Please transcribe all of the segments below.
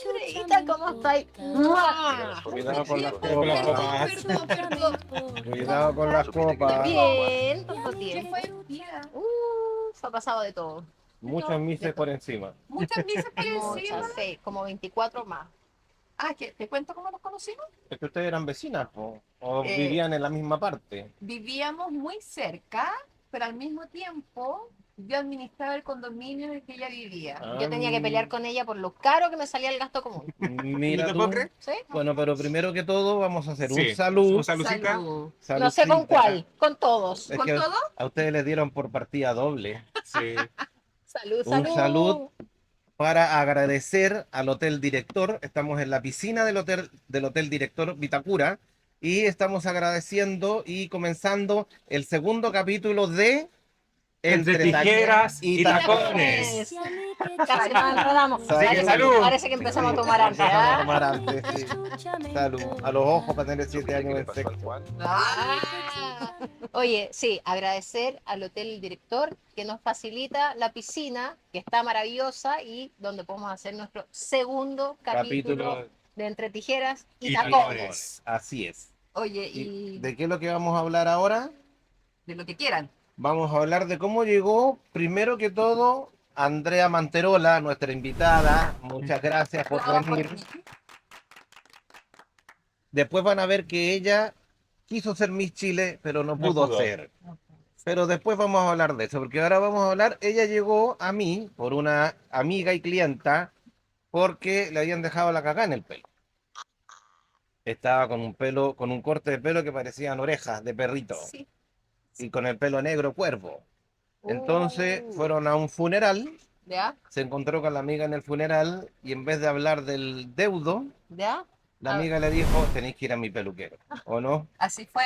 Andreita, ¿cómo estáis? ¡Mua! Cuidado con las Con las Perdón, copas. copas. perdón, perdón. Cuidado con las copas. Bien, tanto ¿Qué tiempo. fue el día? Se ha pasado de todo. Muchos De mises todo. por encima. Muchas veces por encima. Muchas, sí, como 24 más. Ah, ¿que te cuento cómo nos conocimos? Es que ustedes eran vecinas, po, o Eh, vivían en la misma parte. Vivíamos muy cerca, pero al mismo tiempo yo administraba el condominio en el que ella vivía. Yo tenía que pelear con ella por lo caro que me salía el gasto común. Mira ¿No te tú. puedo creer? ¿Sí? Bueno, pero primero que todo vamos a hacer un Sí, un salud. saludcita. Salud. No sé con Saludcita. cuál, con todos. Es ¿Con que todo? a ustedes les dieron por partida doble. Sí. Salud, Un salud salud. para agradecer al Hotel Director. Estamos en la piscina del Hotel Director Vitacura y estamos agradeciendo y comenzando el segundo capítulo de Entre Entre tijeras y tacones. tacones. Casi nos enredamos. Así que salud. Parece que empezamos a tomar antes. Empezamos a ¿Ah? tomar antes, sí. Salud. A los ojos para tener 7 años de sexo. Ah. Oye, sí, agradecer al Hotel Director que nos facilita la piscina, que está maravillosa y donde podemos hacer nuestro segundo capítulo de Entre Tijeras y Y Tacones. Así es. Oye, ¿Y y de qué es lo que vamos a hablar ahora? de lo que quieran. Vamos a hablar de cómo llegó, primero que todo, Andrea Manterola, nuestra invitada. Muchas gracias por venir. Después van a ver que ella quiso ser Miss Chile, pero no No pudo pudo. ser. Pero después vamos a hablar de eso, porque ahora vamos a hablar, ella llegó a mí por una amiga y clienta, porque le habían dejado la cagá en el pelo. Estaba con un pelo, con un corte de pelo que parecían orejas de perrito, Sí. y con el pelo negro cuervo. Entonces fueron a un funeral, ¿Ya? se encontró con la amiga en el funeral, y en vez de hablar del deudo, ¿Ya? la A ver. amiga le dijo, tenéis que ir a mi peluquero, ¿o no? Así fue.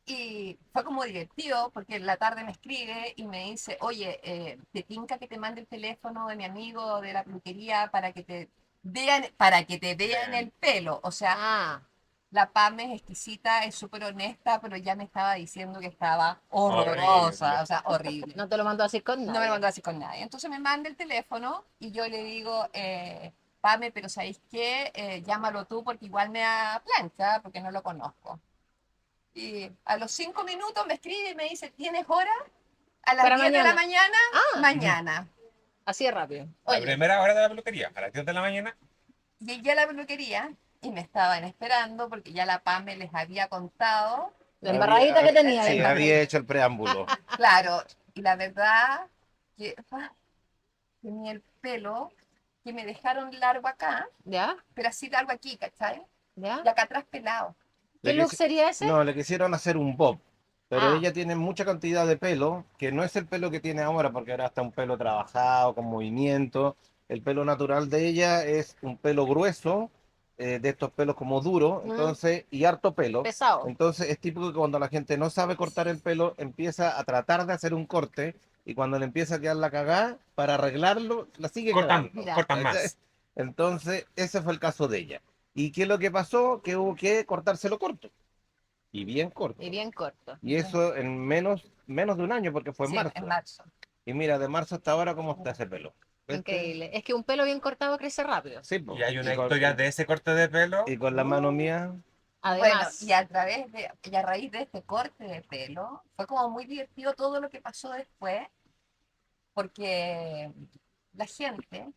Y fue como divertido porque en la tarde me escribe y me dice, oye, ¿te tinca que te mande el teléfono de mi amigo de la peluquería para que te vean el pelo? O sea, Ah, la Pam es exquisita, es súper honesta, pero ya me estaba diciendo que estaba horrorosa, Horrible. o sea, horrible. no te lo mando así con No me nadie. lo mandó así con nadie. Entonces me manda el teléfono y yo le digo, Pame, pero ¿sabéis qué? Llámalo tú porque igual me da plancha, porque no lo conozco. Y a los 5 minutos me escribe y me dice, ¿tienes hora? A las Para 10 de la mañana. mañana, Ah. mañana. Así de rápido. La Oye, primera hora de la peluquería, a las 10 de la mañana. Llegué a la peluquería y me estaban esperando porque ya la Pame les había contado. la embarradita que tenía. Sí, la había hecho el preámbulo. Claro, y la verdad que tenía el pelo que me dejaron largo acá, ¿Ya? pero así largo aquí, ¿cachai? ¿Ya? Y acá atrás pelado. ¿Qué Le look quisi- sería ese? No, le quisieron hacer un bob, pero Ah. ella tiene mucha cantidad de pelo, que no es el pelo que tiene ahora, porque ahora está un pelo trabajado, con movimiento. El pelo natural de ella es un pelo grueso, de estos pelos como duro, entonces, y harto pelo. Pesado. Entonces es típico que cuando la gente no sabe cortar el pelo, empieza a tratar de hacer un corte, y cuando le empieza a quedar la cagada, para arreglarlo, la sigue Cortan, cagando. Ya. cortan más. Entonces, ese fue el caso de ella. ¿Y qué es lo que pasó? Que hubo que cortárselo corto. Y bien corto. Y bien corto. Y eso en menos de un año, porque fue en Sí, marzo. en marzo. Y mira, de marzo hasta ahora, ¿cómo está ese pelo? ¿Viste? Increíble. Es que un pelo bien cortado crece rápido. Sí, po. Y hay una Y con, historia de ese corte de pelo. y con la mano mía, Bueno, Además, y a raíz de este corte de pelo, fue como muy divertido todo lo que pasó después, porque la gente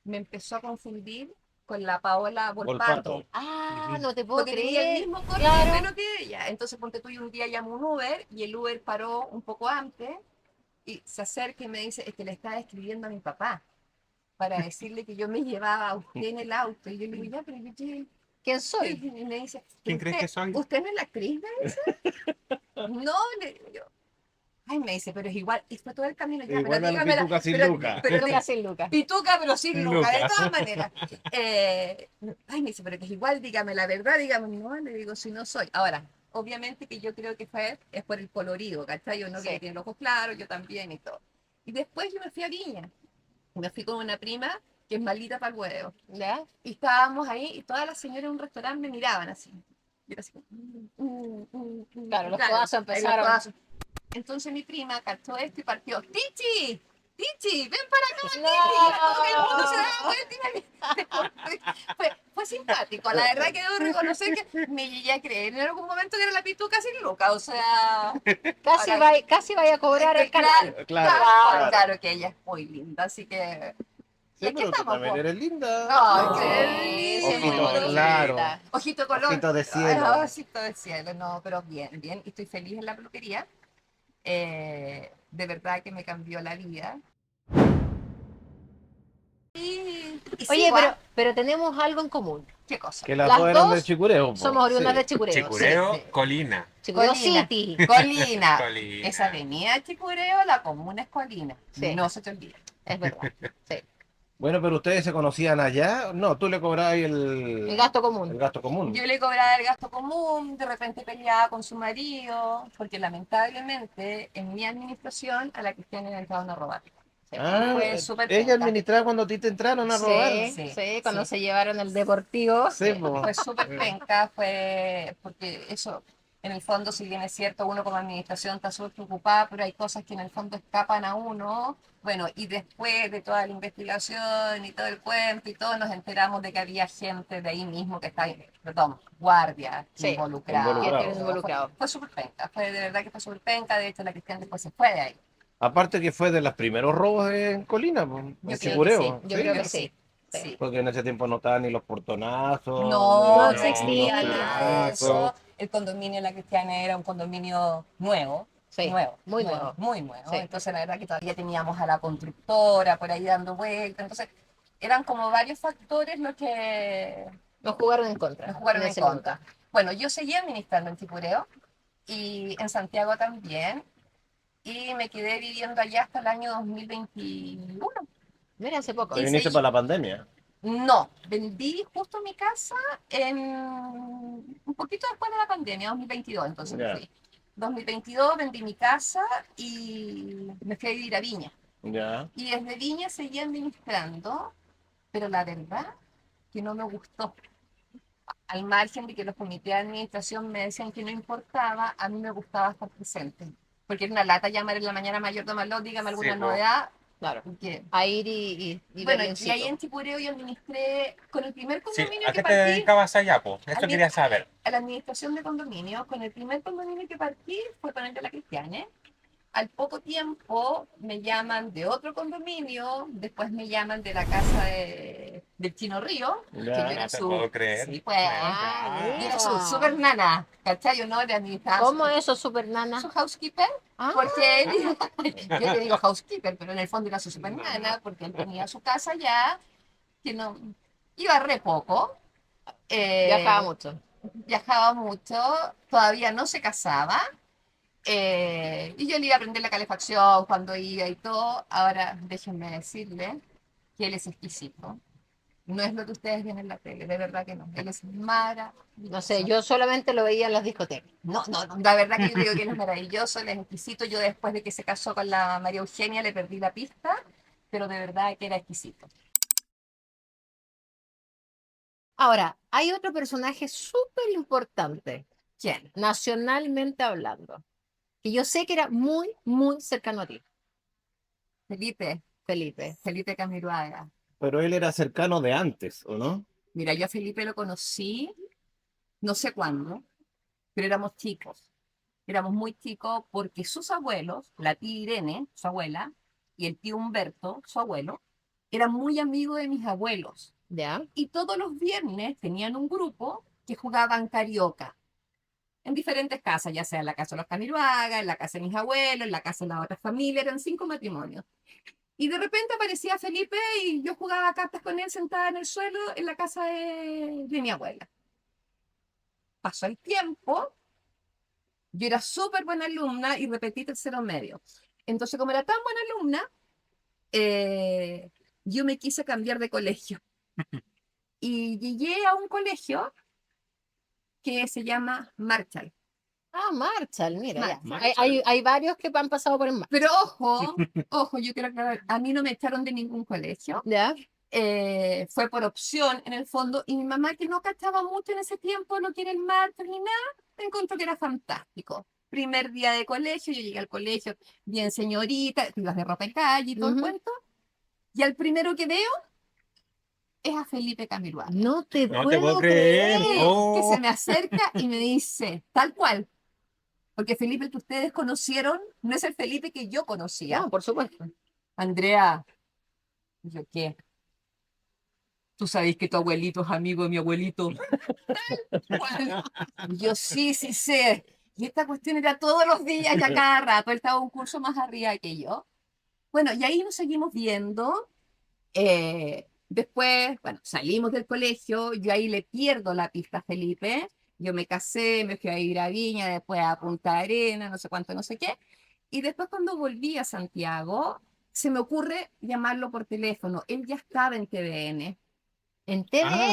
me empezó a confundir con la Paola Volpato. ah, no te puedo Porque tenía el creer. mismo corte Claro. de pelo que ella. Entonces, ponte tú, y un día llamo un Uber y el Uber paró un poco antes y se acerca y me dice, es que le estaba escribiendo a mi papá para decirle que yo me llevaba a usted en el auto. Y yo le digo, ya, pero ¿Quién soy? y me dice, ¿Quién crees que soy? ¿Usted no es la actriz? Me dice. No, le digo yo. Ay, me dice, pero es igual, y fue todo el camino ya, igual pero a la dígamela, pituca sin pero, Luca. pero Lucas sin Lucas. pituca, pero sin Sin Luca, de Luca. todas maneras. Ay, me dice, pero que es igual, dígame la verdad, dígame, no, le digo, si no soy. Ahora, obviamente que yo creo que es por el colorido, ¿cachai? Yo no Sí. que tiene los ojos claros, yo también y todo. Y después yo me fui a Viña, me fui con una prima que es malita para el huevo. ¿Ya? Y estábamos ahí y todas las señoras en un restaurante me miraban así. Yo era así como, Claro, los codazos ahí empezaron. los codazos. Entonces mi prima cachó esto y partió, ¡Tichi! Tichi, ven para acá, Tichi. No. Todo el mundo se daba vuelta y fue simpático. La verdad que debo reconocer que me llegué a creer en algún momento que era la pituca sin loca. O sea, Casi vaya a cobrar el canal. claro que ella es muy linda, así que... Y Sí, aquí pero tú estamos, también po. eres linda. Ay, Sí, qué sí, muy lindo. Ojito claro. bonita. Ojito color. Ojito de cielo. Ay, ojito de cielo, no, pero bien, bien. Y estoy feliz en la peluquería. De verdad que me cambió la vida. Y Oye, sigo, ¿ah? pero tenemos algo en común. ¿Qué cosa? Que las Las dos eran dos de Chicureo. po. Somos oriundas Sí. de Chicureo. Chicureo, Sí, sí. Colina. Chicureo Colina. City. Colina. Colina. Esa avenida Chicureo, la comuna es Colina. Sí. No se te olvide. Es verdad. Sí. Bueno, pero ustedes se conocían allá. No, tú le cobrabas El gasto el común. gasto común. Yo le cobraba el gasto común, de repente peleaba con su marido, porque lamentablemente en mi administración a la Cristiana le entraron a robar. Sí, Ah, fue súper ella penca. administraba cuando a ti te entraron a robar. Sí, Sí, sí, cuando sí. se llevaron el deportivo. Sí, po. Fue súper penca, fue porque eso, en el fondo, si bien es cierto, uno como administración está súper preocupada, pero hay cosas que en el fondo escapan a uno. Bueno, y después de toda la investigación y todo el cuento y todo, nos enteramos de que había gente de ahí mismo que está, perdón, guardia Sí, involucrado. involucrado. Que estuvieron involucrados. Fue súper penca, fue de verdad que fue súper penca. De hecho, la Cristian después se fue de ahí. Aparte que fue de los primeros robos en Colina, po, en Yo creo que Chicureo. sí, Yo Sí. creo que sí. Sí. Porque en ese tiempo no estaban ni los portonazos. No, No no existía nada de eso. portonazos. El condominio de la Cristiana era un condominio nuevo. Sí, Nuevo, muy nuevo. muy nuevo. Sí. Entonces, la verdad que todavía teníamos a la constructora por ahí dando vueltas. Entonces, eran como varios factores los que Nos jugaron en contra. nos jugaron en ese contra. minuto. Bueno, yo seguí administrando en Chicureo y en Santiago también. Y me quedé viviendo allá hasta el año 2021. Mira, hace poco. Te Y viniste sí. para la pandemia. No, vendí justo mi casa un poquito después de la pandemia, 2022, entonces me Ya. fui. 2022 vendí mi casa y me fui a vivir a Viña. Ya. Y desde Viña seguí administrando, pero la verdad que no me gustó. Al margen de que los comités de administración me decían que no importaba, a mí me gustaba estar presente. Porque era una lata llamar en la mañana mayor, tomarlo, dígame alguna Sí, po. novedad. Claro. Que, A ir y bueno, ver y ahí en Chicureo yo administré con el primer Sí, condominio ¿a que qué te partí, dedicabas allá, po? Eso Al quería saber. a la administración de condominios. Con el primer condominio que partí fue con el de la Cristiane. Al poco tiempo me llaman de otro condominio, después me llaman de la casa del Chino Río, que yo Ya. era No te su... puedo creer. Sí, pues, Ah, yo era su super nana, ¿cachai? Yo no le administraba ¿Cómo eso, super su nana? housekeeper, Ah, porque él, yo le digo housekeeper, pero en el fondo era su super nana, porque él tenía su casa allá, que no, iba re poco. viajaba mucho. Viajaba mucho, todavía no se casaba, y yo le iba a aprender la calefacción cuando iba y todo. Ahora déjenme decirle que él es exquisito. No es lo que ustedes ven en la tele, de verdad que no. Él es maravilloso. No sé, yo solamente lo veía en las discotecas. No, la verdad que yo digo que él es maravilloso, él es exquisito. Yo después de que se casó con la María Eugenia le perdí la pista, pero de verdad que era exquisito. Ahora, hay otro personaje súper importante, ¿Quién? nacionalmente hablando, que yo sé que era muy, muy cercano a ti, Felipe, Felipe. Felipe Camiroaga. Pero él era cercano de antes, ¿o no? Mira, yo a Felipe lo conocí, no sé cuándo, pero éramos chicos. Éramos muy chicos porque sus abuelos, la tía Irene, su abuela, y el tío Humberto, su abuelo, eran muy amigos de mis abuelos. ¿Ya? Y todos los viernes tenían un grupo que jugaban carioca en diferentes casas, ya sea en la casa de los Camiroaga, en la casa de mis abuelos, en la casa de la otra familia, eran 5 matrimonios. Y de repente aparecía Felipe y yo jugaba cartas con él sentada en el suelo en la casa de mi abuela. Pasó el tiempo, yo era súper buena alumna y repetí tercero medio. Entonces, como era tan buena alumna, yo me quise cambiar de colegio. Y llegué a un colegio que se llama Marshall. Ah, Marshall, mira, ya. Marshall. Hay varios que han pasado por el Marshall. Pero ojo, yo quiero aclarar, a mí no me echaron de ningún colegio. ¿Ya? Fue por opción en el fondo, y mi mamá, que no cachaba mucho en ese tiempo lo que era el Marshall ni nada, encontró que era fantástico. primer día de colegio, yo llegué al colegio bien señorita, ibas de ropa de calle y todo el Ujú. cuento, y al primero que veo es a Felipe Camiloaga. No te No te puedo puedo creer. creer. Que se Oh. me acerca y me dice, tal cual, porque Felipe el que ustedes conocieron no es el Felipe que yo conocía. No, por supuesto. Andrea, y yo, ¿qué? ¿Tú sabes que tu abuelito es amigo de mi abuelito? Tal cual. Y yo, sí, sí sé. Y esta cuestión era todos los días y a cada rato. Él estaba un curso más arriba que yo. Bueno, y ahí nos seguimos viendo. Después, bueno, salimos del colegio. Yo ahí le pierdo la pista a Felipe. Yo me casé, me fui a ir a Viña, después a Punta Arenas, no sé cuánto, no sé qué. Y después cuando volví a Santiago, se me ocurre llamarlo por teléfono. Él ya estaba en TVN. En Ah.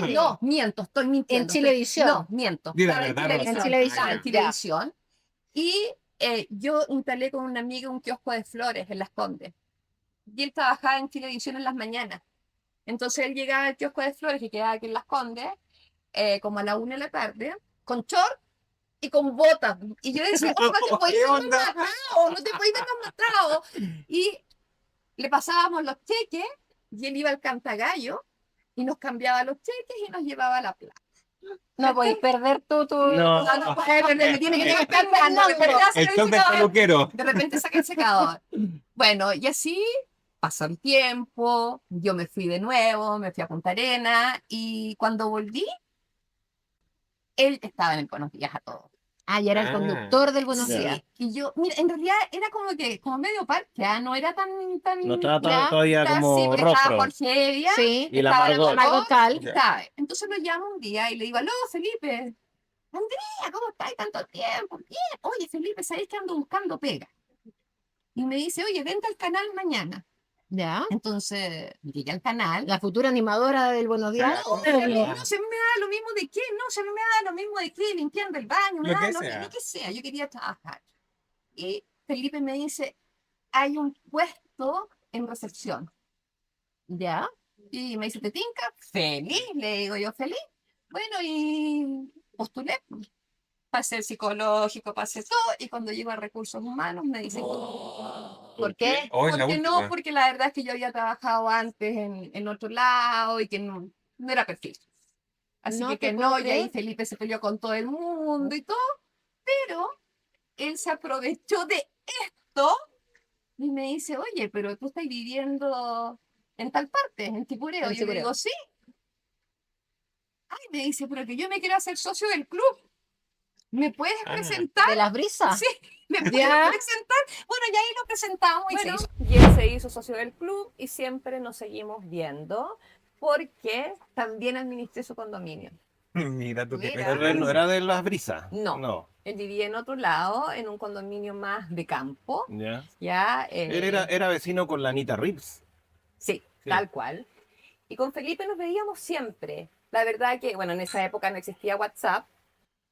TVN. No, miento, estoy mintiendo. En Chilevisión. No, miento. Di la Estaba en verdad, televisión. En Chilevisión, Estaba en ya. televisión. Y yo instalé con una amiga un kiosco de flores en Las Condes. Y él trabajaba en Chilevisión en las mañanas. Entonces él llegaba al kiosco de flores que quedaba aquí en Las Condes, como a la 1 de la tarde, con short y con botas. Y yo decía, oh, no te puedes ¿Qué ver más onda? matado, no te puedes ver más matado. Y le pasábamos los cheques y él iba al Cantagallo y nos cambiaba los cheques y nos llevaba a la playa. No podéis perder tu... No. No, no puede perder, me tiene que llegar cantando, de verdad, se El lo show dice del cada vez. peluquero. De repente saca el secador. Bueno, y así pasó el tiempo, yo me fui de nuevo, me fui a Punta Arenas y cuando volví, él estaba en el Buenos Días a todos. Ah, ya era el Ah. conductor del Buenos Sí, Días. y yo, mira, en realidad era como que, como medio parque, no era tan, No estaba Ya, todavía sí, como porque estaba rostro. Jorge Evia, Sí. Y la estaba Margot. Margot Cal. Ya. estaba. Entonces lo llamo un día y le digo, aló, Felipe, Andrea, ¿cómo estás? Tanto tiempo. Bien. Oye, Felipe, ¿sabes que ando buscando pega? Y me dice, oye, vente al canal mañana. Ya. Entonces, llegué al canal. La futura animadora del Buenos Días. No, a mí no se me da lo mismo de qué, no se me da lo mismo de qué, limpiando el baño, me Lo da que lo, sea. lo que sea, yo quería trabajar. Y Felipe me dice, hay un puesto en recepción. Ya. Y me dice, ¿te tinca? Feliz, le digo yo, feliz. Bueno, y postulé, pasé el psicológico, pasé todo, y cuando llego a recursos humanos me dicen, ¿Por qué? Oh, es la porque no, última. porque la verdad es que yo había trabajado antes en otro lado y que no era perfil. Así No que te no, puedo y ahí creer. Felipe se peleó con todo el mundo y todo, pero él se aprovechó de esto y me dice, oye, pero tú estás viviendo en tal parte, en Tipureo. En Y yo le Tipureo. digo, sí. Ay, me dice, pero que yo me quiero hacer socio del club. ¿Me puedes Ah. presentar? ¿De las brisas? Sí, ¿me puedes Ya. presentar? Bueno, y ahí lo presentamos y Bueno, se hizo. y él se hizo socio del club y siempre nos seguimos viendo porque también administré su condominio. Mira tú qué Mira. Pero él no era de las brisas. No. No. Él vivía en otro lado, en un condominio más de campo, Ya. ya. Él era vecino con la Anita Reeves. Sí, Sí. tal cual. Y con Felipe nos veíamos siempre. La verdad que, bueno, en esa época no existía WhatsApp.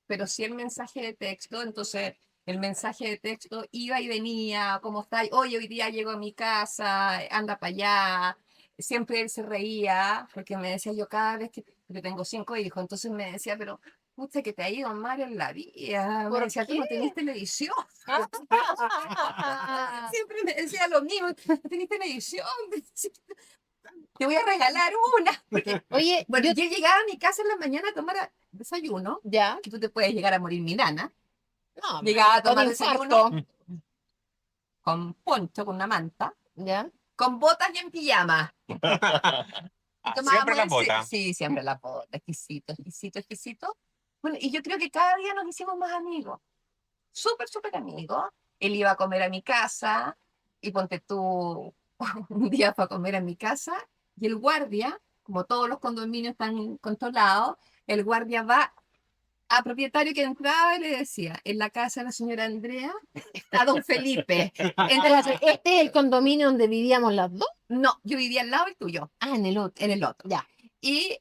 Pero sí el mensaje de texto, entonces el mensaje de texto iba y venía, ¿cómo está? Oye, hoy día llego a mi casa, anda para allá. Siempre él se reía, porque me decía yo cada vez que yo tengo 5 hijos, entonces me decía, pero pucha que te ha ido mal en la vida. Me ¿Por decía, tú no tenés televisión. Ah. Siempre me decía lo mismo, no tenés televisión. Te voy a regalar una. Porque, Oye, bueno, yo... yo llegaba a mi casa en la mañana a tomar desayuno, Ya. que tú te puedes llegar a morir mi nana. No, Llegaba a con tomar desayuno infarto. con poncho, con una manta, Ya. con botas y en pijama. Ah, Tomábamos siempre la el- bota. Sí, siempre la bota. Exquisito, exquisito, exquisito. Bueno, y yo creo que cada día nos hicimos más amigos. Súper, súper amigos. Él iba a comer a mi casa y ponte tú, un día fue a comer a mi casa y el guardia, como todos los condominios están controlados, el guardia va a propietario que entraba y le decía, en la casa de la señora Andrea está don Felipe. Entonces, ¿este es el condominio donde vivíamos las dos? No, yo vivía al lado del tuyo, Ah, en el otro. en el otro. Ya. Y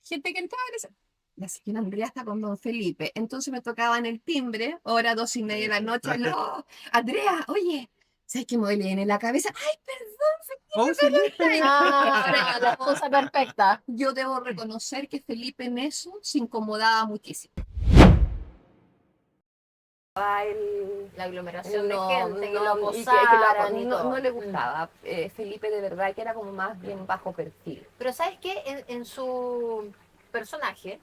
gente que entraba y decía, la señora Andrea está con don Felipe. Entonces me tocaba en el timbre, hora 2:30 de la noche. No, Andrea, oye, ¿sabes qué me duele en la cabeza? Ay, Oh, Felipe. Ah, la esposa perfecta. yo debo reconocer que Felipe en eso se incomodaba muchísimo. La aglomeración de no, gente, que lo no, acosaran y no, todo. no le gustaba. Felipe de verdad que era como más bien bajo perfil. Pero ¿sabes qué? En su personaje,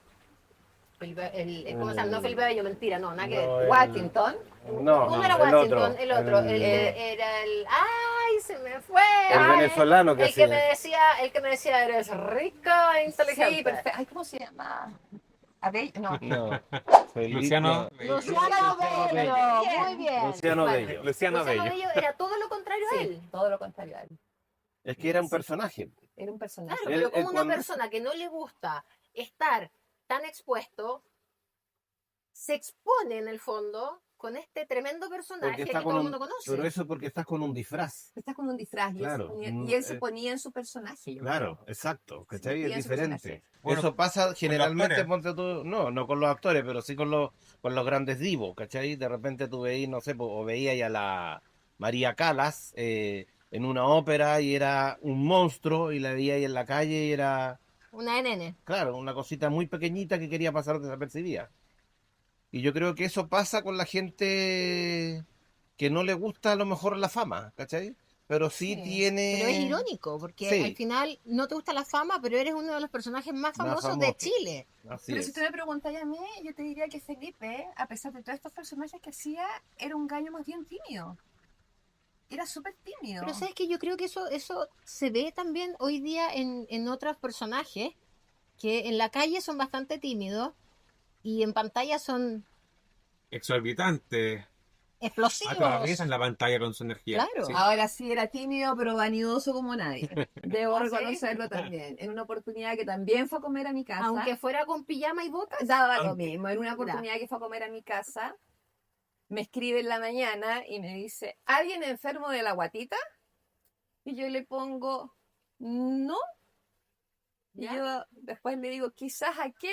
¿cómo se llama? No Felipe Bello, mentira, no, nada que ver. Washington. No, Uno era el Washington, otro. el otro, era el... ¡Ay, se me fue! El Ay, venezolano que el que hacía. el que me decía, eres rica e inteligente. Sí, perfecto. Ay, ¿cómo se llama? Abel, no. No. Luciano. Luciano Bello, muy bien. Luciano Bueno, Bello. Luciano Bello. era todo lo contrario a Sí, él. todo lo contrario a él. Es que era un personaje. Era un personaje. Claro, Él- pero como él una cuando- persona que no le gusta estar tan expuesto, se expone en el fondo con este tremendo personaje Porque que está todo con el un. mundo conoce. Pero eso porque estás con un disfraz. Estás con un disfraz Claro, y él se ponía en su personaje. Yo Claro, creo. exacto. Se ¿Cachai? metía Es en su diferente. personaje. Bueno, Eso pasa generalmente, actores. ponte tú, no con los actores, pero sí con los grandes divos, ¿cachai? De repente tú veías, no sé, o veías a la María Callas en una ópera y era un monstruo y la veías ahí en la calle y era, Una de nene. claro, una cosita muy pequeñita que quería pasar desapercibida. Y yo creo que eso pasa con la gente que no le gusta a lo mejor la fama, ¿cachai? Pero sí Sí, Pero es tiene. irónico, porque al Sí, final no te gusta la fama, pero eres uno de los personajes más más famosos de famoso. Chile. Así Pero si es. tú me preguntáis a mí, yo te diría que Felipe, a pesar de todos estos personajes que hacía, era un gallo más bien tímido. Era súper tímido. Pero sabes que yo creo que eso se ve también hoy día en otros personajes, que en la calle son bastante tímidos y en pantalla son Exorbitante. explosivos. Atraviesan la pantalla con su energía. Claro. Sí. Ahora sí era tímido, pero vanidoso como nadie. Debo ¿Ah, sí? reconocerlo también. En una oportunidad que también fue a comer a mi casa. Aunque fuera con pijama y botas. Daba lo mismo. En una oportunidad que fue a comer a mi casa, me escribe en la mañana y me dice, ¿alguien enfermo de la guatita? Y yo le pongo, no. Y ¿Ya? yo después le digo, quizás a qué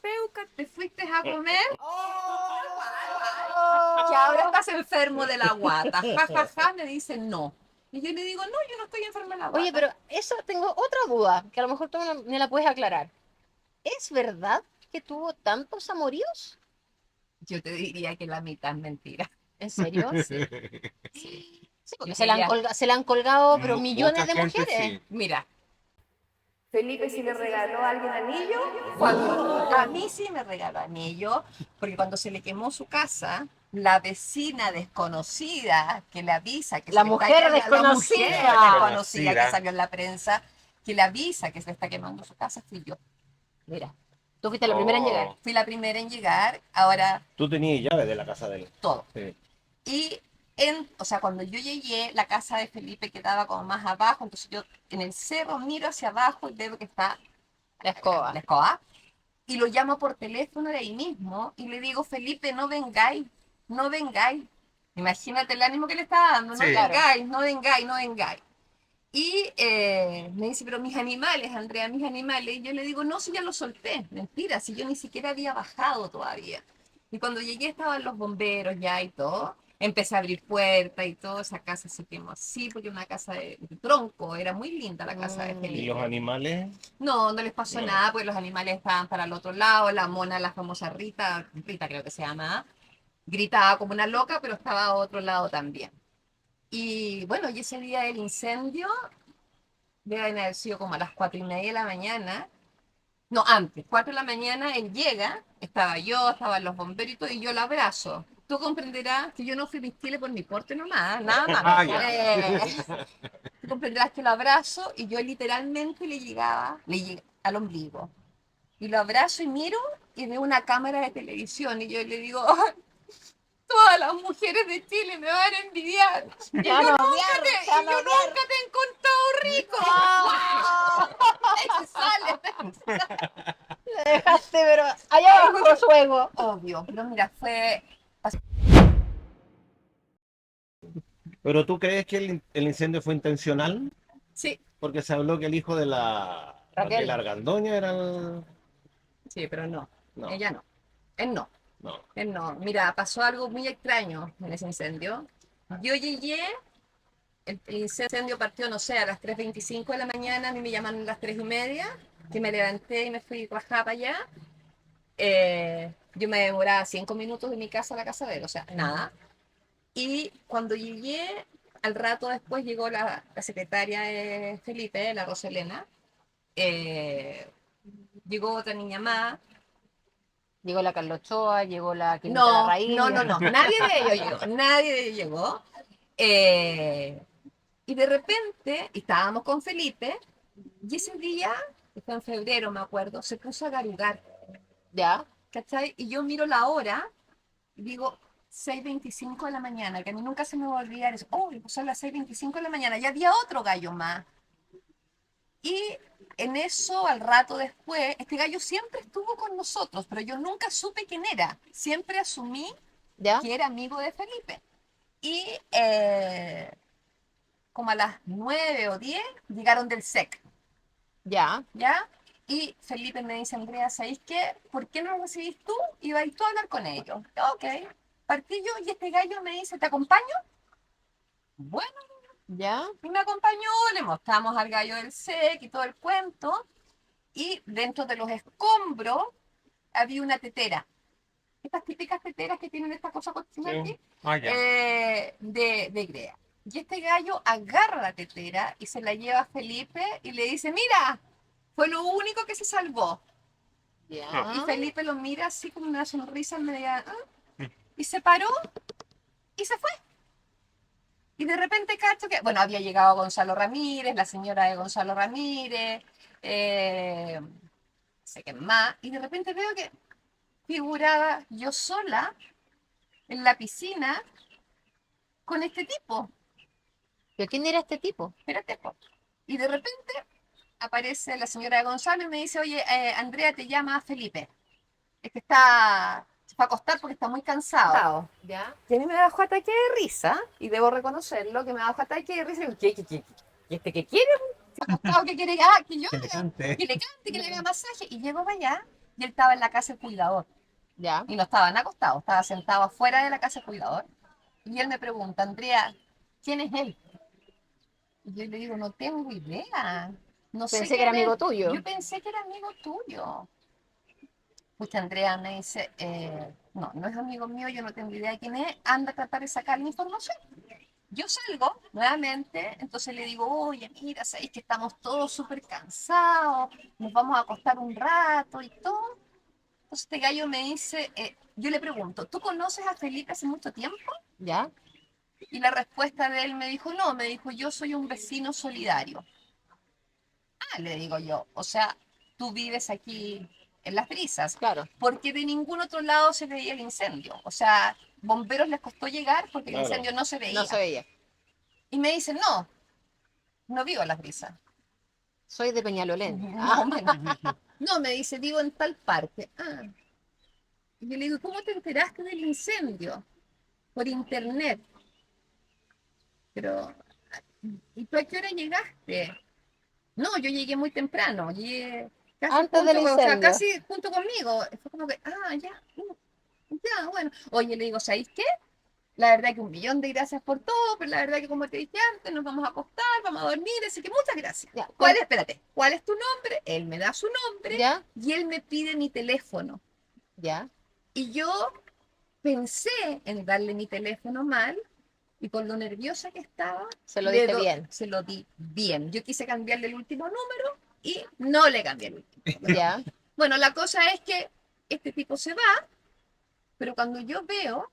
Peuca, te fuiste a comer, Oh. que ahora estás enfermo de la guata. Ja, ja, ja, me dice no. Y yo le digo, no, yo no estoy enferma de la guata. Oye, pero eso tengo otra duda, que a lo mejor tú me la puedes aclarar. ¿Es verdad que tuvo tantos amoríos? Yo te diría que la mitad es mentira. ¿En serio? Sí. Sí, porque Yo se la han colgado, pero Mucha millones de gente, mujeres. sí. Mira, Felipe si le regaló a alguien anillo, fue a mí. a mí sí me regaló anillo, porque cuando se le quemó su casa, la vecina desconocida que le avisa que La se le está mujer quemando- desconocida. la mujer desconocida que Desconocida. salió en la prensa, que le avisa que se le está quemando su casa, fui yo. Mira, tú fuiste la primera en llegar. Oh. Fui la primera en llegar, ahora Tú tenías llave de la casa de él. todo. Sí. Y o sea, cuando yo llegué, la casa de Felipe quedaba como más abajo, entonces yo en el cerro miro hacia abajo y veo que está La escoba. la escoba, y lo llamo por teléfono de ahí mismo y le digo, Felipe, no vengáis, no vengáis. Imagínate el ánimo que le estaba dando, no Sí. vengáis, no vengáis, no vengáis. Y me dice, pero mis animales, Andrea, mis animales. Y yo le digo, no, si ya los solté. Mentira, si yo ni siquiera había bajado todavía. Y cuando llegué estaban los bomberos ya y todo. Empecé a abrir puertas y todo. Esa casa se quemó así, porque una casa de tronco. Era muy linda la casa de Mm. ¿Y Felipe. los animales? No, no les pasó No. nada, porque los animales estaban para el otro lado. La mona, la famosa Rita, Rita creo que se llama, gritaba como una loca, pero estaba a otro lado también. Y bueno, y ese día del incendio, deben haber sido como a las 4:30 de la mañana. No, antes, 4 de la mañana, él llega, estaba yo, estaban los bomberos y todo, y yo lo abrazo. Tú comprenderás que yo no fui vistile por mi porte nomás, nada más. Ah, ya. Tú comprenderás que lo abrazo y yo literalmente le llegaba al ombligo. Y lo abrazo y miro y veo una cámara de televisión y yo le digo, "Ay, todas las mujeres de Chile me van a envidiar. Y Te van a odiar, y te van a yo odiar. nunca te he encontrado rico. ¡Ah! Se sale. Le dejaste, pero allá abajo su ego. Obvio, pero mira, fue ¿Pero tú crees que el incendio fue intencional? sí, Porque se habló que el hijo de la Raquel. Raquel Argandoña era el. sí, pero no, No, ella no. Él no, no. él no. Mira, pasó algo muy extraño en ese incendio. Yo llegué, el incendio partió, no sé, a las 3:25 de la mañana, a mí me llamaron a las 3:30, que me levanté y me fui bajada para allá. Yo me demoraba 5 minutos de mi casa a la casa de él, o sea, nada. Y cuando llegué, al rato después llegó la secretaria de Felipe, la Roselena. eh, Llegó otra niña más. Llegó la Carlos Ochoa, llegó la Quinta No, Raíz. no, no, no. Nadie de ellos llegó. Nadie de ellos llegó. Y de repente, estábamos con Felipe, y ese día, que fue en febrero, me acuerdo, se puso a garugar, Ya, ¿cachai? Y yo miro la hora y digo, 6:25 de la mañana, que a mí nunca se me va a olvidar eso. Oh, son las 6:25 de la mañana, ya había otro gallo más. Y en eso, al rato después, este gallo siempre estuvo con nosotros, pero yo nunca supe quién era. Siempre asumí ya, que era amigo de Felipe. Y como a las 9 o 10 llegaron del SEC, ya. ¿ya? Y Felipe me dice, Andrea, ¿sabéis qué? ¿Por qué no lo recibís tú y vais tú a hablar con ellos? Ok. Partí yo y este gallo me dice, ¿te acompaño? Bueno, Ya, y me acompañó, le mostramos al gallo del SEC y todo el cuento. Y dentro de los escombros había una tetera. Estas típicas teteras que tienen esta cosa cochina Sí. aquí, Ah, ya. de Grea. Y este gallo agarra la tetera y se la lleva a Felipe y le dice, mira, fue lo único que se salvó. ya. Y Felipe lo mira así con una sonrisa media, y se paró y se fue. Y de repente cacho que, bueno, había llegado Gonzalo Ramírez, la señora de Gonzalo Ramírez, no sé qué más, y de repente veo que figuraba yo sola en la piscina con este tipo. ¿Pero quién era este tipo? Espérate, po. Y de repente aparece la señora de Gonzalo y me dice, oye, Andrea te llama Felipe. Es que se fue a acostar porque está muy cansado. Ya. Y a mí me bajó ataque de risa, y debo reconocerlo, que me bajó ataque de risa. Y digo, ¿Y este qué quiere? ¿Se ha acostado? ¿Qué quiere? Ah, que yo Que le cante. que le cante, que le haga masaje. Y llego para allá y él estaba en la casa del cuidador. Ya. Y no estaban acostados, estaba sentado afuera de la casa del cuidador. Y él me pregunta, Andrea, ¿quién es él? Y yo le digo, no tengo idea. No sé Pensé que era quién es. amigo tuyo. Yo pensé que era amigo tuyo. Pucha, Andrea me dice, no, no es amigo mío, yo no tengo idea de quién es, anda a tratar de sacar la información. Yo salgo nuevamente, entonces le digo, oye, mira, sabéis que estamos todos súper cansados, nos vamos a acostar un rato y todo. Entonces este gallo me dice, yo le pregunto, ¿tú conoces a Felipe hace mucho tiempo? Ya. Y la respuesta de él me dijo, no, me dijo, yo soy un vecino solidario. Ah, le digo yo, o sea, tú vives aquí en Las Brisas, Claro. porque de ningún otro lado se veía el incendio. O sea, bomberos les costó llegar porque el Claro. incendio no se veía. No se veía. Y me dice, no, no vivo en Las Brisas. Soy de Peñalolén. Más o menos. No, me dice, vivo en tal parte. Ah. Y yo le digo, ¿cómo te enteraste del incendio? Por internet. Pero, ¿y tú a qué hora llegaste? No, yo llegué muy temprano, llegué casi Antes del junto, o sea, incendio. casi junto conmigo. Fue como que, ya, ya, bueno. Oye, le digo, ¿sabéis qué? La verdad que un millón de gracias por todo, pero la verdad que como te dije antes, nos vamos a acostar, vamos a dormir, así que muchas gracias. Ya. Espérate, ¿cuál es tu nombre? Él me da su nombre Ya. y él me pide mi teléfono. Ya. Y yo pensé en darle mi teléfono mal, y con lo nerviosa que estaba, Se lo diste bien. se lo di bien. Yo quise cambiarle el último número y no le cambié el último número. Ya. Bueno, la cosa es que este tipo se va, pero cuando yo veo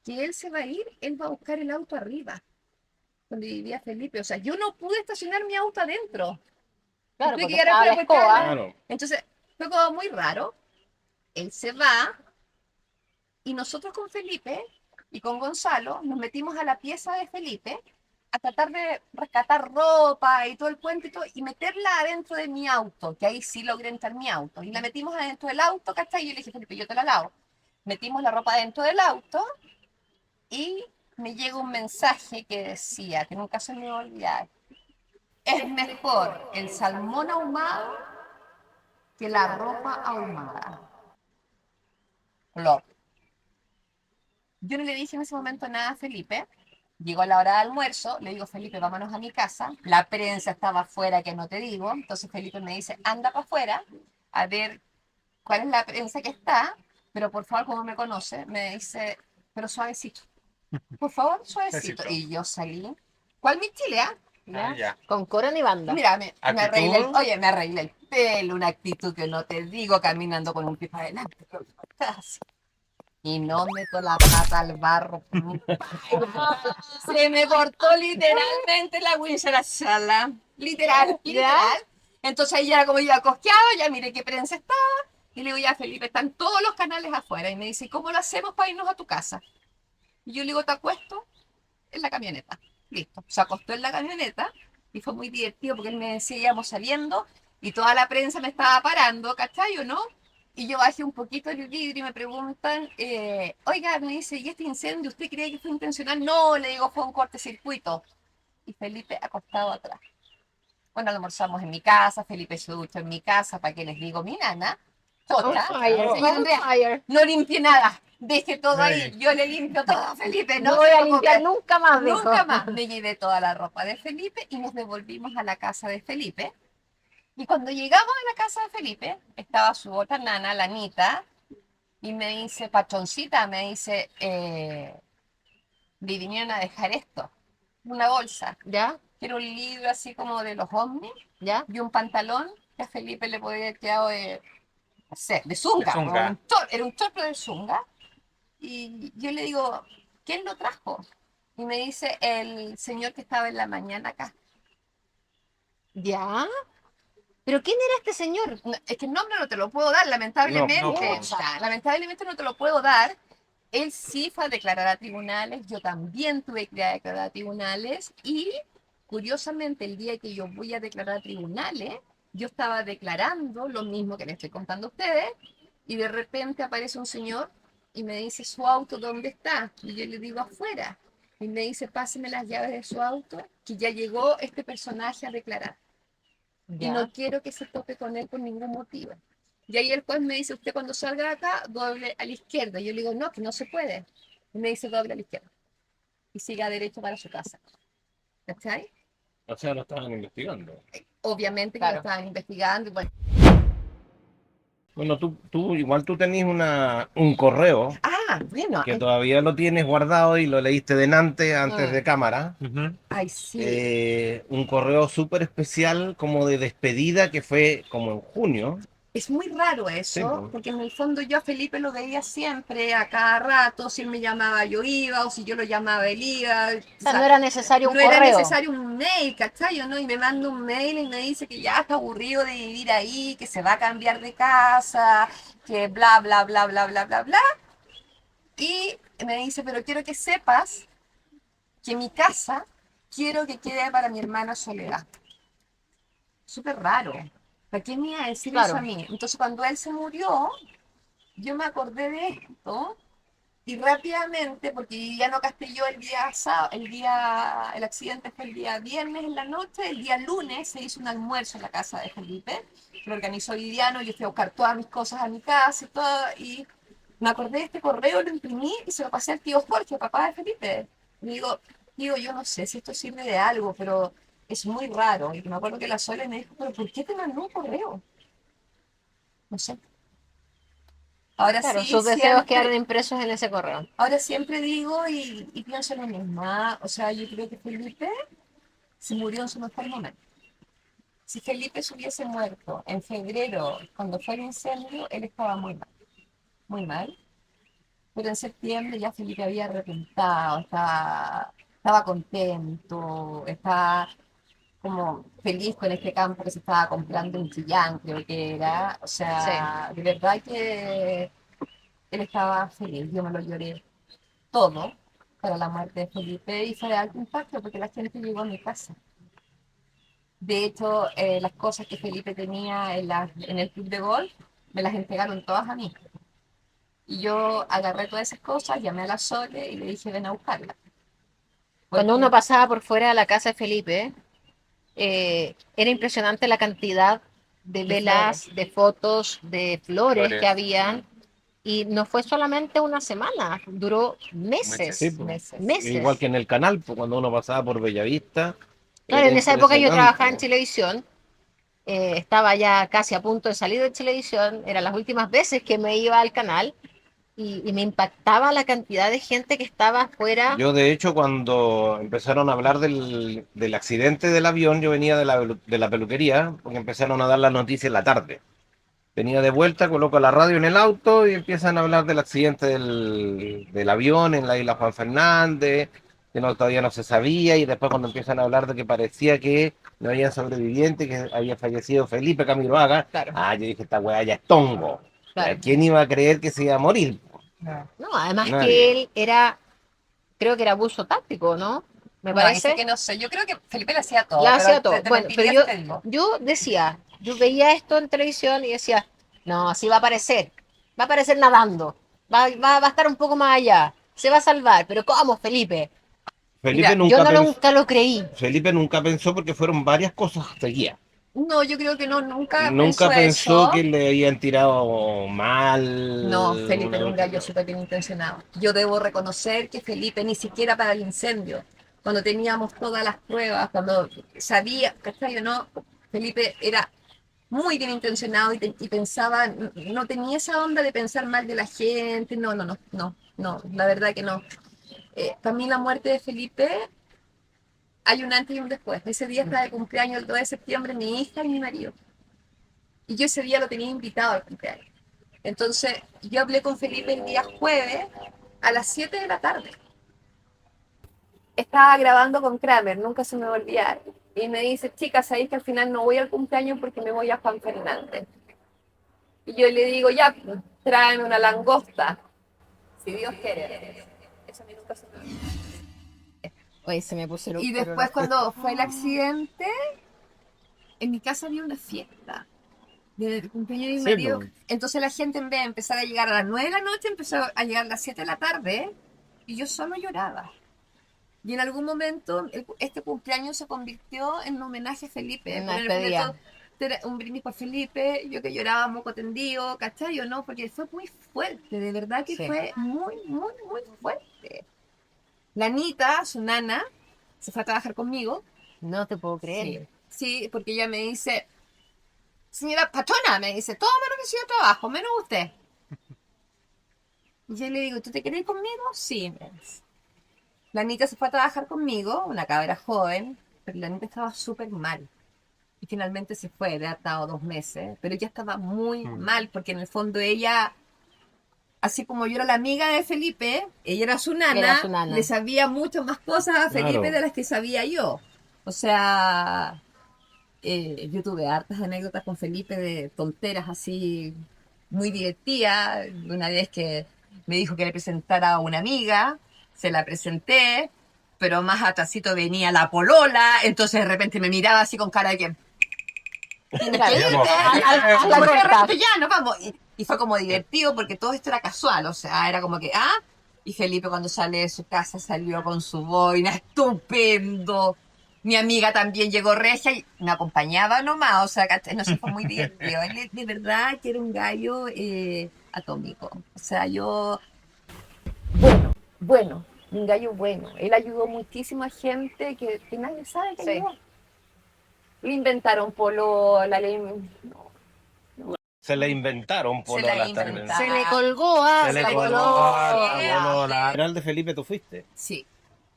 que él se va a ir, él va a buscar el auto arriba, donde vivía Felipe. O sea, yo no pude estacionar mi auto adentro. Claro, Tuve porque que llegar estaba la afuera porque escoba. Claro. entonces fue como muy raro. Él se va y nosotros con Felipe y con Gonzalo nos metimos a la pieza de Felipe a tratar de rescatar ropa y todo el cuento y todo, y meterla adentro de mi auto, que ahí sí logré entrar mi auto. Y la metimos adentro del auto, ¿cachai? Y yo le dije, Felipe, yo te la lavo. Metimos la ropa dentro del auto y me llega un mensaje que decía, que nunca se me va a olvidar, es mejor el salmón ahumado que la ropa ahumada. Flor. Yo no le dije en ese momento nada a Felipe. Llegó la hora de almuerzo, le digo, Felipe, vámonos a mi casa. La prensa estaba afuera, que no te digo. Entonces Felipe me dice, anda para afuera a ver cuál es la prensa que está, pero por favor, como me conoce, me dice, pero suavecito. Por favor, suavecito. Suavecito. Y yo salí. ¿Cuál mi chile, ah? ¿Ya? ya. Con coro ni banda. Mira, me ¿Actitud? arreglé oye, me arreglé el pelo, una actitud que no te digo, caminando con un pie para adelante. Así. Y no meto la pata al barro. Por mi padre. Se me cortó literalmente la wincha la sala. Literal, literal. Entonces ahí ya como iba cosqueado, ya miré qué prensa estaba. Y le digo, ya Felipe, están todos los canales afuera. Y me dice, ¿cómo lo hacemos para irnos a tu casa? Y yo le digo, te acuesto en la camioneta. Listo. Se acostó en la camioneta y fue muy divertido porque él me decía, íbamos saliendo y toda la prensa me estaba parando, ¿cachai o no? Y yo bajé un poquito el vidrio y me preguntan, oiga, me dice, ¿y este incendio usted cree que fue intencional? No, le digo, fue un cortocircuito. Y Felipe acostado atrás. Bueno, almorzamos en mi casa, Felipe se duchó en mi casa, ¿para qué les digo? Mi nana, On Tota, fire, señora on Andrea, fire. no limpié nada, dejé todo ahí, Ahí. yo le limpio todo, Felipe, No no voy se a preocupe. limpiar nunca más, dijo. Nunca más. Me llevé toda la ropa de Felipe y nos devolvimos a la casa de Felipe. Y cuando llegamos a la casa de Felipe, estaba su otra nana, la Anita, y me dice, pachoncita, me dice, le vinieron a dejar esto, una bolsa, ¿Ya? que era un libro así como de los ovnis, ¿Ya? y un pantalón que a Felipe le podía haber quedado de, no sé, de zunga, De zunga. era un chorro de zunga. Y yo le digo, ¿quién lo trajo? Y me dice el señor que estaba en la mañana acá. ¿Ya? ¿Pero quién era este señor? No, es que el nombre no te lo puedo dar, lamentablemente. No, no, O sea, lamentablemente no te lo puedo dar. Él sí fue a declarar a tribunales, yo también tuve que ir a declarar a tribunales y curiosamente el día que yo voy a declarar a tribunales, yo estaba declarando lo mismo que les estoy contando a ustedes y de repente aparece un señor y me dice, ¿su auto dónde está? Y yo le digo, afuera. Y me dice, páseme las llaves de su auto, que ya llegó este personaje a declarar. Y ¿Ya? no quiero que se tope con él por ningún motivo. Y ahí el juez me dice, usted cuando salga de acá, doble a la izquierda. Y yo le digo, no, que no se puede. Y me dice, doble a la izquierda. Y siga derecho para su casa. ¿Cachai? O sea, lo estaban investigando. Obviamente que Claro. lo estaban investigando. Y bueno. Bueno, igual tú tenías un correo Bueno. que todavía lo tienes guardado y lo leíste delante, antes de cámara. Ujú. Ay, sí. Un correo súper especial como de despedida que fue como en junio. Es muy raro Sí, eso, pues. porque en el fondo yo a Felipe lo veía siempre, a cada rato, si él me llamaba yo iba, o si yo lo llamaba él iba. O sea, no era necesario un no era correo. necesario un mail, ¿cachai? ¿No? Y me manda un mail y me dice que ya está aburrido de vivir ahí, que se va a cambiar de casa, que bla, bla, bla, bla, bla, bla, bla. Y me dice, pero quiero que sepas que mi casa quiero que quede para mi hermana Soledad. Súper raro. ¿Para qué me iba a decir Claro. eso a mí? Entonces cuando él se murió, yo me acordé de esto y rápidamente, porque ya no Castelló el día sábado, el accidente fue el día viernes en la noche, el día lunes se hizo un almuerzo en la casa de Felipe, lo organizó Viviano, yo fui a buscar todas mis cosas a mi casa y todo, y me acordé de este correo, lo imprimí y se lo pasé al tío Jorge, papá de Felipe. Y digo, yo no sé si esto sirve de algo, pero es muy raro. Y me acuerdo que la Sole me dijo, pero ¿por qué te mandó un correo? No sé. Ahora Claro, sí, sus deseos siempre, quedaron impresos en ese correo. ahora siempre digo y pienso lo mismo. O sea, yo creo que Felipe se murió en su mejor momento. Si Felipe se hubiese muerto en febrero, cuando fue el incendio, él estaba muy mal. Muy mal. Pero en septiembre ya Felipe había repuntado, estaba contento, estaba como feliz con este campo que se estaba comprando en Chillán, creo que era. O sea, de verdad que él estaba feliz, yo me lo lloré todo para la muerte de Felipe y fue de alto impacto porque la gente llegó a mi casa. De hecho, las cosas que Felipe tenía en el club de golf me las entregaron todas a mí. Y yo agarré todas esas cosas, llamé a la Sole y le dije, ven a buscarla. Cuando Porque- uno pasaba por fuera de la casa de Felipe, era impresionante la cantidad de velas, de fotos, de flores que Flores. habían. Y no fue solamente una semana, duró meses. Sí, pues. Meses. Meses. Igual que en el canal, pues, cuando uno pasaba por Bellavista. Claro, era en esa época yo trabajaba en impresionante. televisión estaba ya casi a punto de salir de televisión, eran las últimas veces que me iba al canal y me impactaba la cantidad de gente que estaba afuera. Yo, de hecho, cuando empezaron a hablar del accidente del avión, yo venía de la peluquería, porque empezaron a dar la noticia en la tarde. Venía de vuelta, coloco la radio en el auto y empiezan a hablar del accidente del avión en la isla Juan Fernández, que no, todavía no se sabía, y después cuando empiezan a hablar de que parecía que no había sobreviviente, que había fallecido Felipe Camiroaga, Claro. yo dije, esta weá ya es tongo. Claro. ¿Quién iba a creer que se iba a morir? No, además Nadie. que él era, creo que era abuso táctico, ¿no? Me No, ahí sí parece. que no sé. Yo creo que Felipe le hacía todo. La pero hacía todo. te Bueno, pero mentiría si te digo. yo decía, yo veía esto en televisión y decía, no, así va a aparecer nadando, va a estar un poco más allá, se va a salvar, pero ¿cómo, Felipe? Felipe Mira, Yo nunca pensó, nunca lo creí. Felipe nunca pensó porque fueron varias cosas seguidas. No, yo creo que no, nunca Nunca pensó pensó eso. que le habían tirado mal. No, Felipe era un gallo cuestión. súper bien intencionado. Yo debo reconocer que Felipe ni siquiera para el incendio, cuando teníamos todas las pruebas, cuando sabía, ¿cachai o no? Felipe era muy bien intencionado y pensaba, no tenía esa onda de pensar mal de la gente, no, la verdad que no. Para mí la muerte de Felipe hay un antes y un después. Ese día estaba de cumpleaños, el 2 de septiembre, mi hija y mi marido. Y yo ese día lo tenía invitado al cumpleaños. Entonces, yo hablé con Felipe el día jueves a las 7 de la tarde. Estaba grabando con Kramer, nunca se me va a olvidar. Y me dice, chicas, sabéis que al final no voy al cumpleaños porque me voy a Juan Fernández. Y yo le digo, ya, tráeme una langosta, si Dios quiere. Eso a mí nunca se me olvida. Oye, se me pusieron. Y después cuando fue el accidente, en mi casa había una fiesta del cumpleaños de mi Sí, marido. pues. Entonces la gente en vez de empezar a llegar a las 9 de la noche, empezó a llegar a las 7 de la tarde y yo solo lloraba. Y en algún momento este cumpleaños se convirtió en un homenaje a Felipe. Una Pero en el despedida. momento era un brindis por Felipe, yo que lloraba moco tendido, ¿cachai o no? Porque fue muy fuerte, de verdad que Sí. fue muy fuerte. La Anita, su nana, se fue a trabajar conmigo. No te puedo creer. Sí, porque ella me dice, señora patrona, me dice, todo menos que si yo trabajo, menos usted. Y yo le digo, ¿tú te querés ir conmigo? Sí, me dice. La Anita se fue a trabajar conmigo, una cabra joven, pero la Anita estaba súper mal. Y finalmente se fue, de atado 2 meses, pero ella estaba muy mal, porque en el fondo ella, así como yo era la amiga de Felipe, ella era su nana, Era su nana. le sabía muchas más cosas a Felipe Claro. de las que sabía yo. O sea, yo tuve hartas anécdotas con Felipe de tonteras así, muy divertidas. Una vez que me dijo que le presentara a una amiga, se la presenté, pero más atrasito venía la polola, entonces de repente me miraba así con cara de que... ¿Tienes que Ya, irte? pues. A la Porque de corta. repente ya, nos vamos. Y fue como divertido porque todo esto era casual, o sea, era como que, y Felipe cuando sale de su casa salió con su boina, estupendo. Mi amiga también llegó regia y me acompañaba nomás, o sea, ¿cachai? No sé, fue muy divertido. Él de verdad que era un gallo atómico. O sea, bueno, un gallo bueno. Él ayudó muchísimo a gente que nadie sabe que Sí. ayudó. Le inventaron polola, Se le inventaron Se la pololas también. inventaron. Se le colgó a Se le la colgó polola. a la polola. Al funeral de Felipe tú fuiste. Sí.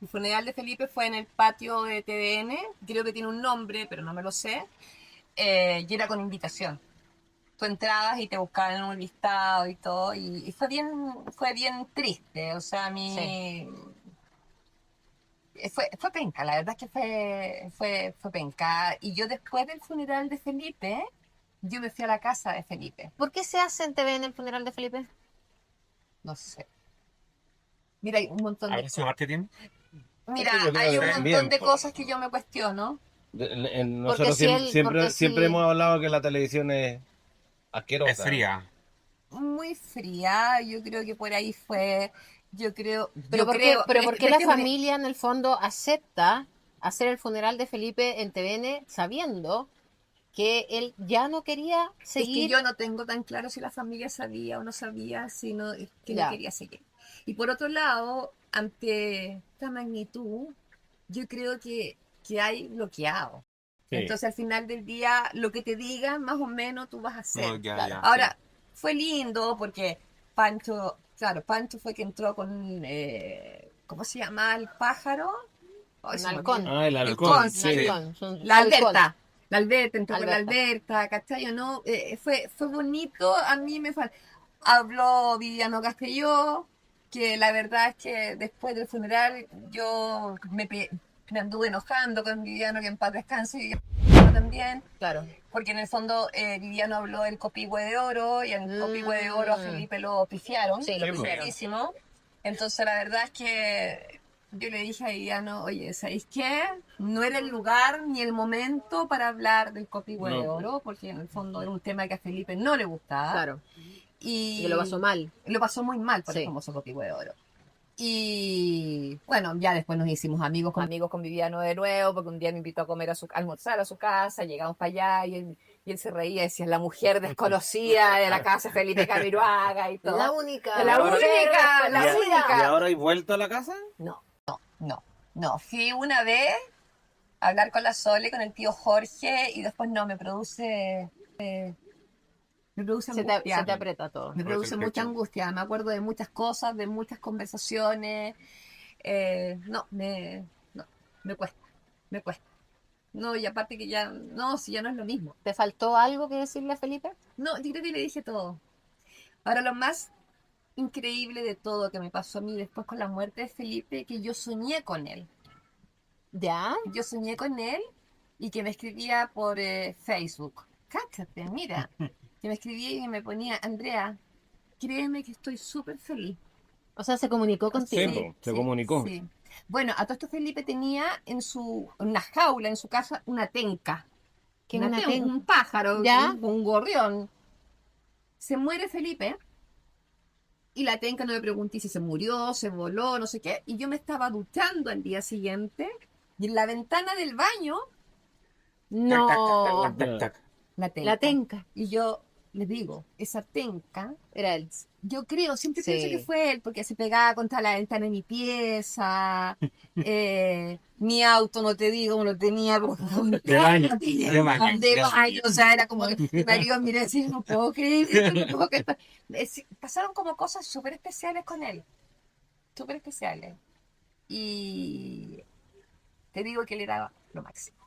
El funeral de Felipe fue en el patio de TVN, creo que tiene un nombre, pero no me lo sé, y era con invitación. Tú entrabas y te buscaban en un listado y todo, y fue bien triste, o sea, a mí... Fue penca, la verdad es que fue penca. Y yo después del funeral de Felipe, yo me fui a la casa de Felipe. ¿Por qué se hace en TV en el funeral de Felipe? No sé. Mira, hay un montón A de ver si cosas. marketing. Mira, Yo creo hay que un montón también, de cosas que yo me cuestiono. Nosotros si él- porque siempre si- hemos hablado que la televisión es Es asquerosa. fría. Muy fría, yo creo que por ahí fue, Pero ¿por qué la este familia en el fondo acepta hacer el funeral de Felipe en TVN sabiendo que él ya no quería es seguir? que yo no tengo tan claro si la familia sabía o no sabía, sino que no Ya. quería seguir. Y por otro lado, ante esta magnitud, yo creo que hay bloqueado. Sí. Entonces al final del día, lo que te digan, más o menos tú vas a hacer. No, ya, claro. ya, Ahora, fue lindo porque Pancho, claro, Pancho fue que entró con, ¿cómo se llama el pájaro? Ay, Un se me halcón. olvidó. Ah, el El halcón, con, sí. Halcón, es un La halcón. Alberta. La Alberta, entró con la Alberta. Alberta, ¿cachai? ¿No? Fue bonito, a mí me falta. Habló Viviano Castelló, que la verdad es que después del funeral yo me anduve enojando con Viviano, que en paz descanse, y yo también, Claro. porque en el fondo Viviano habló del Copihue de Oro, y en el Copihue de Oro a Felipe lo pifiaron, Sí, lo Sí, pifiaron. muchísimo. Entonces la verdad es que yo le dije a Viviano, oye, ¿sabéis qué? No era el lugar ni el momento para hablar del Copihue de No. Oro, porque en el fondo era un tema que a Felipe no le gustaba. Claro. Y Y lo pasó mal. lo pasó muy mal por Sí. el famoso Copihue de Oro. Y bueno, ya después nos hicimos amigos con Viviano de nuevo, porque un día me invitó a comer a almorzar a su casa, llegamos para allá y él se reía, decía, la mujer desconocida de la casa de Felipe Camiroaga y todo. La única. La mujer única, la desconocida. única. ¿Y ahora hay vuelto a la casa? No, fui una vez a hablar con la Sole, con el tío Jorge, y después no, me produce Se te angustia. aprieta todo. Me produce el mucha pecho. angustia, me acuerdo de muchas cosas, de muchas conversaciones. No, me cuesta. No, y aparte que ya, no, si ya no es lo mismo. ¿Te faltó algo que decirle a Felipe? No, yo creo que le dije todo. Ahora, lo más increíble de todo que me pasó a mí después con la muerte de Felipe, que yo soñé con él. ¿Ya? Yo soñé con él y que me escribía por Facebook. Cáchate, mira. Que me escribía y me ponía, Andrea, créeme que estoy súper feliz. O sea, se comunicó contigo. Sí, po, se comunicó. Sí. Bueno, a todo esto Felipe tenía en una jaula en su casa una tenca. ¿Qué es una tenca? Un pájaro, ¿Ya? un gorrión. Se muere Felipe y la tenca, no me pregunté si se murió, se voló, no sé qué. Y yo me estaba duchando al día siguiente y en la ventana del baño, No. Tac, tac, tac. la tenca. La tenca. Y yo les digo, esa tenca, Era él. yo creo, siempre Sí. pienso que fue él, porque se pegaba contra la ventana de mi pieza. Mi auto, no te digo, lo tenía como De baño, de baño. de baño, o sea, era como que mi marido miré así, no puedo creer esto, no puedo creer esto. Pasaron como cosas súper especiales con él, súper especiales. Y te digo que él era lo máximo.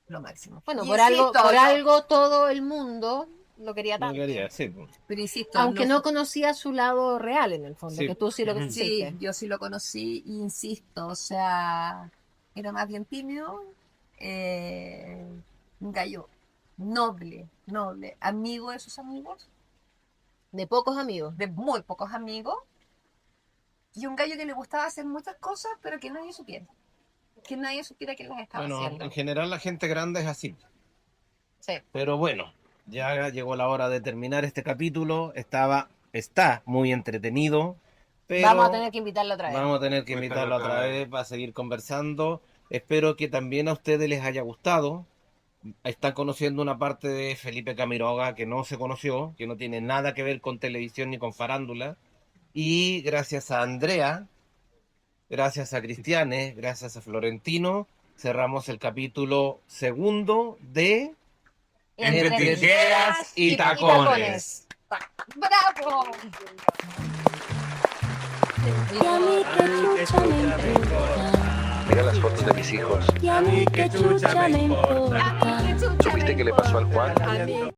Lo máximo. Bueno, Y por insisto, algo todo el mundo lo quería No tanto. quería, sí. Po. pero insisto, Aunque no conocía su lado real en el fondo, Sí. que tú sí lo Ujú. conociste. Sí, yo sí lo conocí, y insisto, o sea, era más bien tímido, un gallo noble, amigo de sus amigos, De pocos amigos. de muy pocos amigos, y un gallo que le gustaba hacer muchas cosas, pero que nadie supiera. Que nadie supiera que las estaba Bueno, haciendo. en general la gente grande es así. Sí. Pero bueno, ya llegó la hora de terminar este capítulo. Está muy entretenido. Pero Vamos a tener que invitarlo otra vez. vamos a tener que invitarlo otra vez para seguir conversando. Espero que también a ustedes les haya gustado. Están conociendo una parte de Felipe Camiroaga que no se conoció, que no tiene nada que ver con televisión ni con farándula. Y gracias a Andrea, gracias a Cristiane, gracias a Florentino, cerramos el capítulo segundo de Entre tijeras y tacones. ¡Bravo! Y a mí que chucha me importa. Mira las fotos de mis hijos. Y a mí que chucha me importa. ¿Supiste qué le pasó al Juan? A mí